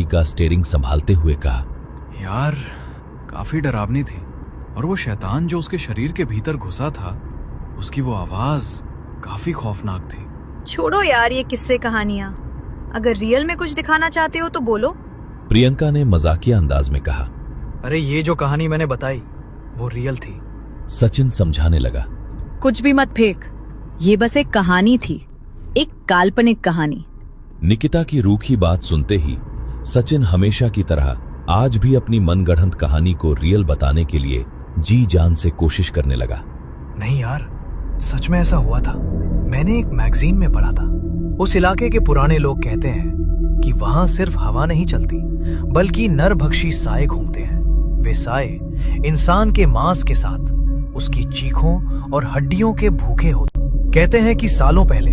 गाड़ी का स्टीयरिंग संभालते हुए कहा, यार काफी डरावनी थी, और वो शैतान जो उसके शरीर के भीतर घुसा था, उसकी वो आवाज काफी खौफनाक थी। छोड़ो यार ये किस्से कहानियां, अगर रियल में कुछ दिखाना चाहते हो तो बोलो। प्रियंका ने मजाकिया अंदाज में कहा। अरे ये जो कहानी मैंने बताई वो रियल थी। सचिन समझाने लगा। कुछ भी मत फेंक, ये बस एक कहानी थी, एक काल्पनिक कहानी। निकिता की रूखी बात सुनते ही सचिन हमेशा की तरह आज भी अपनी मनगढ़ंत कहानी को रियल बताने के लिए जी जान से कोशिश करने लगा। नहीं यार, सच में ऐसा हुआ था। मैंने एक मैगजीन में पढ़ा था। उस इलाके के पुराने लोग कहते हैं कि वहां सिर्फ हवा नहीं चलती, बल्कि नरभक्षी साए घूमते हैं। वे साए इंसान के मांस के साथ उसकी चीखों और हड्डियों के भूखे होते। कहते हैं कि सालों पहले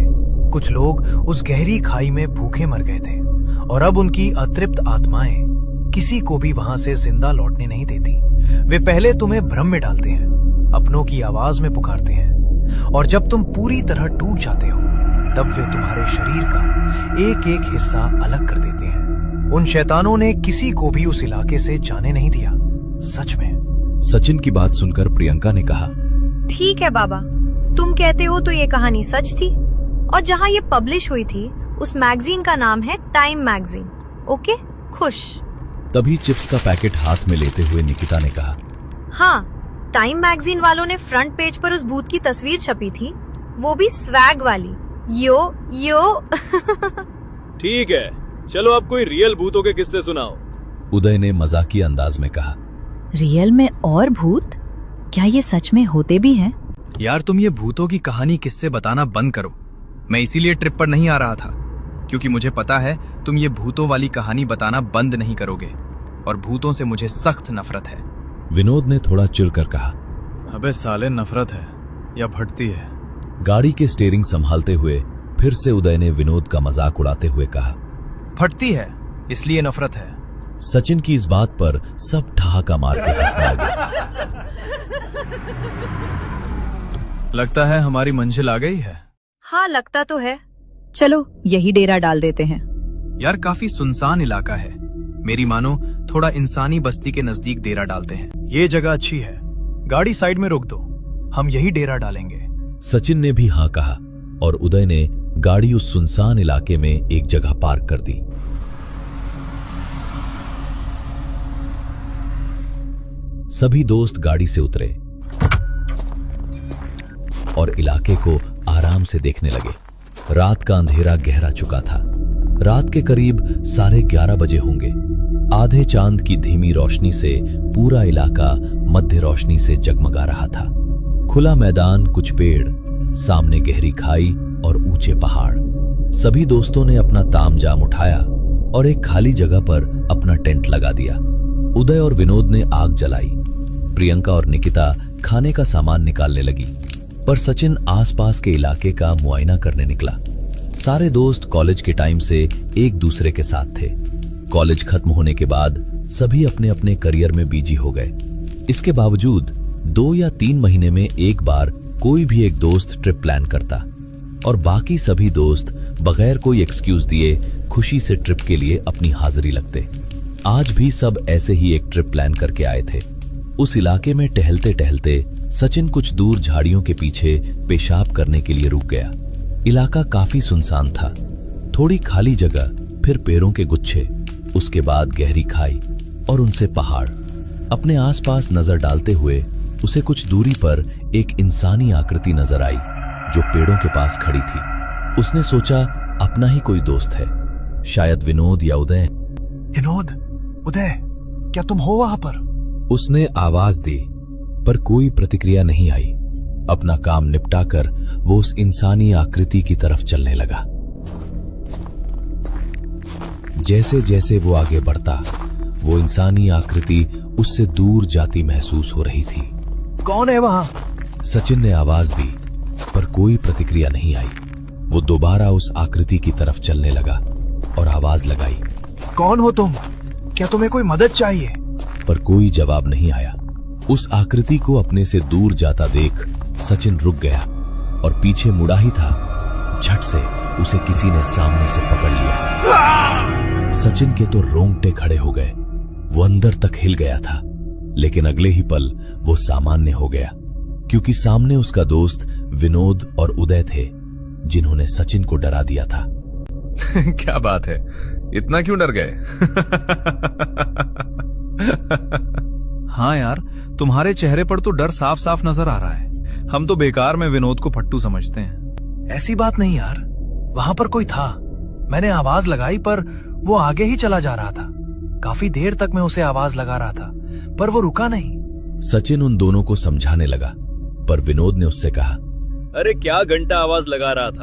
कुछ लोग उस गहरी खाई में भूखे मर गए थे, और अब उनकी अतृप्त आत्माएं किसी को भी वहां से जिंदा लौटने नहीं देती। वे पहले तुम्हें भ्रम में डालते हैं, अपनों की आवाज में पुकारते हैं, और जब तुम पूरी तरह टूट जाते हो तब वे तुम्हारे शरीर का एक एक हिस्सा अलग कर देते हैं। उन शैतानों ने किसी को भी उस इलाके से जाने नहीं दिया। सच में। सचिन की बात सुनकर प्रियंका ने कहा, ठीक है बाबा, तुम कहते हो तो ये कहानी सच थी, और जहाँ ये पब्लिश हुई थी उस मैगजीन का नाम है टाइम मैगजीन। ओके, खुश। तभी चिप्स का पैकेट हाथ में लेते हुए निकिता ने कहा, हाँ, टाइम मैगजीन वालों ने फ्रंट पेज पर उस भूत की तस्वीर छपी थी, वो भी स्वैग वाली। यो यो ठीक है, चलो अब कोई रियल भूतों के किस्से सुनाओ। उदय ने मजाकिया अंदाज में कहा। रियल में और भूत? क्या ये सच में होते भी हैं? यार तुम ये भूतों की कहानी किस्से बताना बंद करो। मैं इसीलिए ट्रिप पर नहीं आ रहा था, क्योंकि मुझे पता है तुम ये भूतों वाली कहानी बताना बंद नहीं करोगे, और भूतों से मुझे सख्त नफरत है। विनोद ने थोड़ा चिढ़कर कहा। अबे साले, नफरत है या भटती है? गाड़ी के स्टीयरिंग संभालते हुए फिर से उदय ने विनोद का मजाक उड़ाते हुए कहा, फटती है इसलिए नफरत है। सचिन की इस बात पर सब ठहाका मार के हंसने लगे। लगता है हमारी मंजिल आ गई है। हाँ, लगता तो है। चलो यही डेरा डाल देते हैं। यार काफी सुनसान इलाका है, मेरी मानो थोड़ा इंसानी बस्ती के नजदीक डेरा डालते हैं। ये जगह अच्छी है, गाड़ी साइड में रोक दो, हम यही डेरा डालेंगे। सचिन ने भी हाँ कहा, और उदय ने गाड़ी उस सुनसान इलाके में एक जगह पार्क कर दी। सभी दोस्त गाड़ी से उतरे और इलाके को आराम से देखने लगे। रात का अंधेरा गहरा चुका था। रात के करीब 11:30 बजे होंगे। आधे चांद की धीमी रोशनी से पूरा इलाका मध्य रोशनी से जगमगा रहा था। खुला मैदान, कुछ पेड़, सामने गहरी खाई और ऊंचे पहाड़। सभी दोस्तों ने अपना तामझाम उठाया और एक खाली जगह पर अपना टेंट लगा दिया। उदय और विनोद ने आग जलाई। प्रियंका और निकिता खाने का सामान निकालने लगी, पर सचिन आसपास के इलाके का मुआयना करने निकला। सारे दोस्त कॉलेज के टाइम से एक दूसरे के साथ थे। कॉलेज खत्म होने के बाद सभी अपने अपने करियर में बिजी हो गए। इसके बावजूद 2 या 3 महीने में एक बार कोई भी एक दोस्त ट्रिप प्लान करता, और बाकी सभी दोस्त बगैर कोई एक्सक्यूज दिए खुशी से ट्रिप के लिए अपनी हाजिरी लगते। आज भी सब ऐसे ही एक ट्रिप प्लान करके आए थे। उस इलाके में टहलते टहलते सचिन कुछ दूर झाड़ियों के पीछे पेशाब करने के लिए रुक गया। इलाका काफी सुनसान था। थोड़ी खाली जगह, फिर पेड़ों के गुच्छे, उसके बाद गहरी खाई और उनसे पहाड़। अपने आसपास नजर डालते हुए उसे कुछ दूरी पर एक इंसानी आकृति नजर आई जो पेड़ों के पास खड़ी थी। उसने सोचा अपना ही कोई दोस्त है, शायद विनोद या उदय। विनोद, उदय, क्या तुम हो वहां पर? उसने आवाज दी, पर कोई प्रतिक्रिया नहीं आई। अपना काम निपटाकर वो उस इंसानी आकृति की तरफ चलने लगा। जैसे जैसे वो आगे बढ़ता, वो इंसानी आकृति उससे दूर जाती महसूस हो रही थी। कौन है वहां? सचिन ने आवाज दी, पर कोई प्रतिक्रिया नहीं आई। वो दोबारा उस आकृति की तरफ चलने लगा और आवाज लगाई, कौन हो तुम? क्या तुम्हें कोई मदद चाहिए? पर कोई जवाब नहीं आया। उस आकृति को अपने से दूर जाता देख सचिन रुक गया और पीछे मुड़ा ही था, झट से उसे किसी ने सामने से पकड़ लिया। सचिन के तो रोंगटे खड़े हो गए। वो अंदर तक हिल गया था, लेकिन अगले ही पल वो सामान्य हो गया, क्योंकि सामने उसका दोस्त विनोद और उदय थे, जिन्होंने सचिन को डरा दिया था। क्या बात है, इतना क्यों डर गए? हाँ यार, तुम्हारे चेहरे पर तो डर साफ साफ नजर आ रहा है। हम तो बेकार में विनोद को फट्टू समझते हैं। ऐसी बात नहीं यार, वहां पर कोई था। मैंने आवाज लगाई पर वो आगे ही चला जा रहा था। काफी देर तक मैं उसे आवाज लगा रहा था, पर वो रुका नहीं। सचिन उन दोनों को समझाने लगा, पर विनोद ने उससे कहा, अरे क्या घंटा आवाज लगा रहा था,